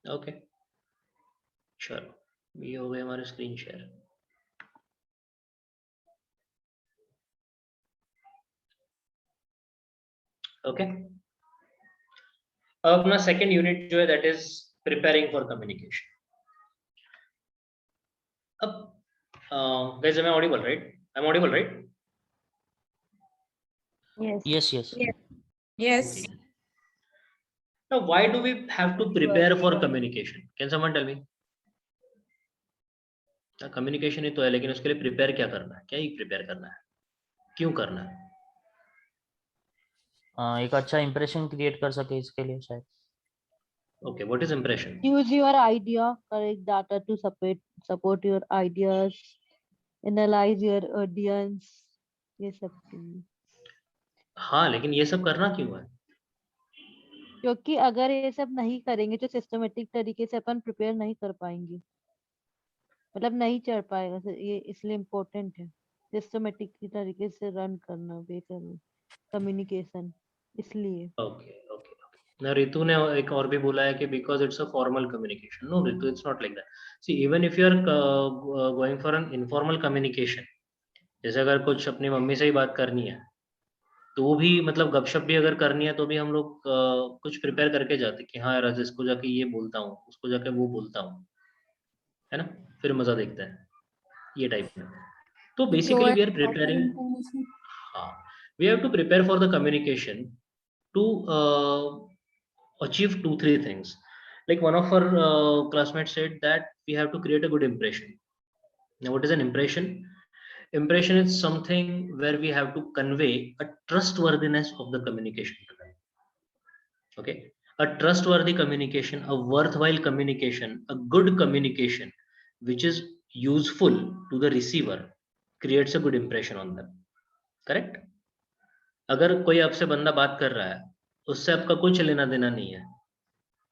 Okay, चलो ये हो गए हमारे स्क्रीन शेयर। ओके, अब अपना सेकंड यूनिट जो है that is preparing for communication. अब guys, am I audible, right? I'm audible, right? Yes. Yes. Yes. Okay. Now, why do we have to prepare for communication? Can someone tell me? Communication ही तो है, लेकिन उसके लिए prepare क्या करना है? क्या ही प्रिपेयर करना है? क्यों करना है? एक अच्छा इंप्रेशन क्रिएट कर सके इसके लिए शायद। Okay, what is impression? Use your idea, correct data to support your ideas, analyze your audience, ये सब के लिए। हाँ, लेकिन ये सब करना क्यों है? क्योंकि अगर ये सब नहीं करेंगे तो सिस्टमेटिक तरीके से अपन प्रिपेयर नहीं कर पाएंगे, मतलब नहीं चढ़ पाएगा। ये इसलिए इम्पोर्टेंट है सिस्टमेटिक तरीके से रन करना वे करना कम्युनिकेशन, इसलिए। Okay okay okay. ना रितु ने एक और भी बोला है कि because it's a formal communication. No Ritu, it's not like that. See, even if you are going for an informal communication, जैसे अगर कुछ अपनी मम्मी से ही बात करनी है तो वो भी मतलब गपशप भी अगर करनी है तो भी हम लोग कुछ प्रिपेयर करके जाते कि हाँ यार आज इसको जाके ये बोलता हूँ, उसको जाके वो बोलता हूँ, है ना? फिर मजा देखता है, ये टाइप में। तो बेसिकली वी आर प्रिपेयरिंग। हाँ, we have to prepare for the communication to achieve 2-3 things. Like one of our classmates said that we have to create a good impression. Now, what is an impression? Impression is something where we have to convey a trustworthiness of the communication to them. Okay, a trustworthy communication, a worthwhile communication, a good communication which is useful to the receiver creates a good impression on them. Correct? अगर कोई आपसे बंदा बात कर रहा है, उससे आपका कुछ लेना देना नहीं है,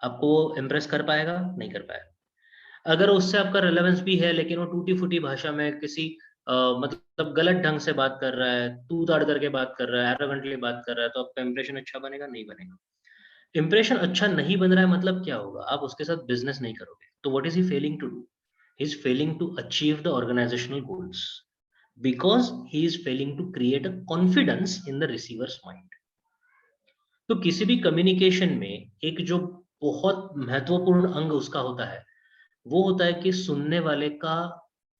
आपको वो इम्प्रेस कर पाएगा? नहीं कर पाएगा। अगर उससे आपका रिलेवेंस भी है लेकिन वो टूटी फूटी भाषा में किसी मतलब गलत ढंग से बात कर रहा है, तू ताड़ करके बात कर रहा है, एरोगेंटली बात कर रहा है, तो आपका इंप्रेशन अच्छा बनेगा? नहीं बनेगा। इंप्रेशन अच्छा नहीं बन रहा है मतलब क्या होगा? आप उसके साथ बिजनेस नहीं करोगे। तो what is he failing to do? He is failing to achieve the organisational goals because he is failing to create a confidence in the receiver's mind. तो किसी भी कम्युनिकेशन में एक जो बहुत महत्वपूर्ण अंग उसका होता है, वो होता है कि सुनने वाले का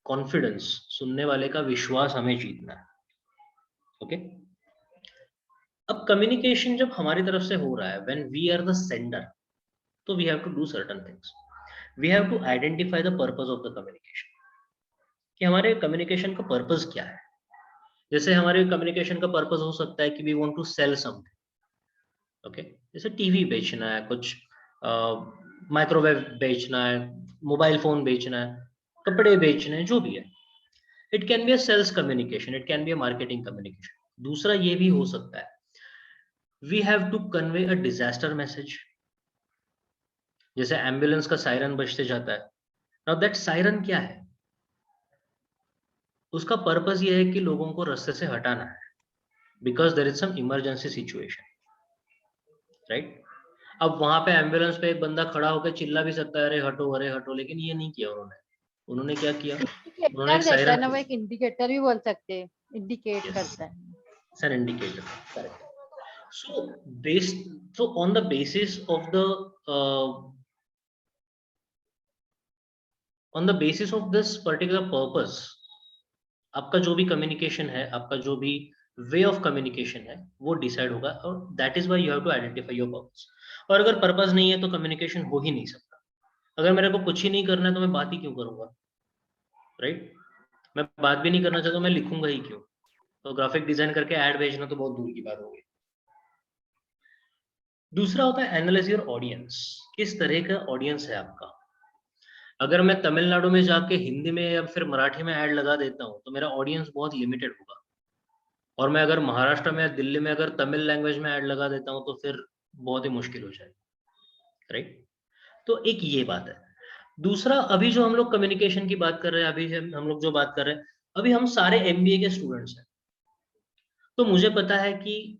कॉन्फिडेंस, सुनने वाले का विश्वास हमें जीतना है। ओके, अब कम्युनिकेशन जब हमारी तरफ से हो रहा है, when we are the sender, तो we have to do certain things. We have to identify the purpose of the communication, कि हमारे कम्युनिकेशन का पर्पस क्या है। जैसे हमारे कम्युनिकेशन का पर्पस हो सकता है कि we want to sell something. Okay, जैसे टीवी बेचना है, कुछ माइक्रोवेव बेचना है, मोबाइल फोन बेचना है, कपड़े बेचने हैं, जो भी है। It can be a sales communication, it can be a marketing communication. दूसरा ये भी हो सकता है, we have to convey a disaster message. जैसे एम्बुलेंस का सायरन बजते जाता है, नाउ दैट सायरन क्या है? उसका पर्पस ये है कि लोगों को रास्ते से हटाना है, because there is some emergency situation, right? अब वहां पे एम्बुलेंस पे एक बंदा खड़ा होकर चिल्ला भी सकता है, अरे हटो, लेकिन ये नहीं किया उन्होंने। उन्होंने क्या किया? उन्होंने एक इंडिकेटर देता है ना, सायरन, वो एक इंडिकेटर भी बोल सकते हैं, इंडिकेट yes, करता है। it's an indicator, correct. So based, so on the basis of the on the basis of this particular purpose, आपका जो भी कम्युनिकेशन है, आपका जो भी वे ऑफ कम्युनिकेशन है, वो डिसाइड होगा, और that is why you have to identify your purpose. और अगर पर्पस नहीं है तो कम्युनिकेशन हो ही नहीं सकता। अगर मेरे को कुछ ही नहीं करना है तो मैं बात ही क्यों करूंगा, राइट? मैं बात भी नहीं करना चाहता, मैं लिखूंगा ही क्यों? तो ग्राफिक डिजाइन करके ऐड भेजना तो बहुत दूर की बात होगी। दूसरा होता है एनालाइज योर ऑडियंस। किस तरह का ऑडियंस है आपका? अगर मैं तमिलनाडु में जाके हिंदी में या फिर मराठी में ऐड लगा देता हूँ तो मेरा ऑडियंस बहुत लिमिटेड होगा। और मैं अगर महाराष्ट्र में या दिल्ली में अगर तमिल लैंग्वेज में ऐड लगा देता हूँ तो फिर बहुत ही मुश्किल हो जाएगा, राइट? तो एक ये बात है। दूसरा, अभी जो हम लोग कम्युनिकेशन की बात कर रहे हैं, अभी हम लोग जो बात कर रहे हैं, अभी हम सारे एमबीए के स्टूडेंट्स हैं। तो मुझे पता है कि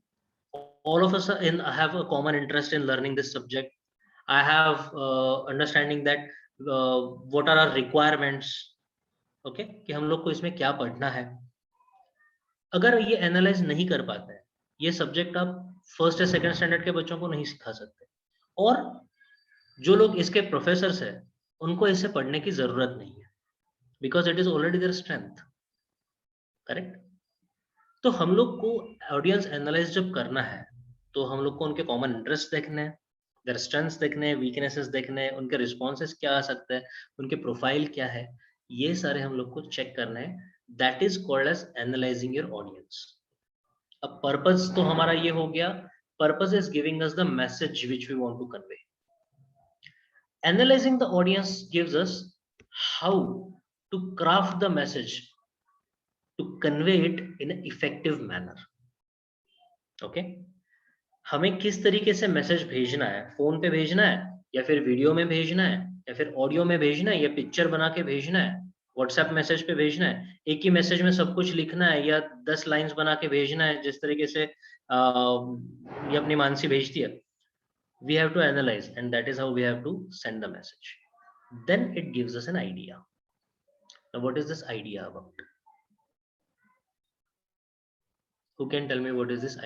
all of us have a common interest in learning this subject. I have understanding that what are our requirements, okay, कि हम लोग को इसमें क्या पढ़ना है. अगर ये एनालाइज नहीं कर पाते हैं, ये सब्जेक्ट आप फर्स्ट या सेकंड स्टैंडर्ड के बच्चों को नहीं सिखा सकते. और जो लोग इसके प्रोफेसर्स हैं, उनको इसे पढ़ने की जरूरत नहीं है, because it is already their strength. Correct. तो हम लोग को ऑडियंस एनालाइज जब करना है, तो हम लोग को उनके कॉमन इंटरेस्ट देखने हैं, देयर स्ट्रेंथ्स देखने हैं, वीकनेसेस देखने हैं, उनके रिस्पॉन्सेस क्या आ सकते हैं, उनके प्रोफाइल क्या है, ये सारे हम लोग को चेक करना है. That is called as analysing your audience. अब पर्पस तो हमारा ये हो गया. Purpose is giving us the message which we want to convey. Analyzing the audience gives us how to craft the message to convey it in an effective manner. Okay? हमें किस तरीके से मैसेज भेजना है, फोन पे भेजना है या फिर वीडियो में भेजना है या फिर ऑडियो में भेजना है या पिक्चर बना के भेजना है, व्हाट्सएप मैसेज पे भेजना है, एक ही मैसेज में सब कुछ लिखना है या 10 लाइंस बना के भेजना है, जिस तरीके से ये अपनी मानसी भेजती है. We have to analyze, and that is how we have to send the message. Then it gives us an idea. Now, what is this idea about? Who can tell me what is this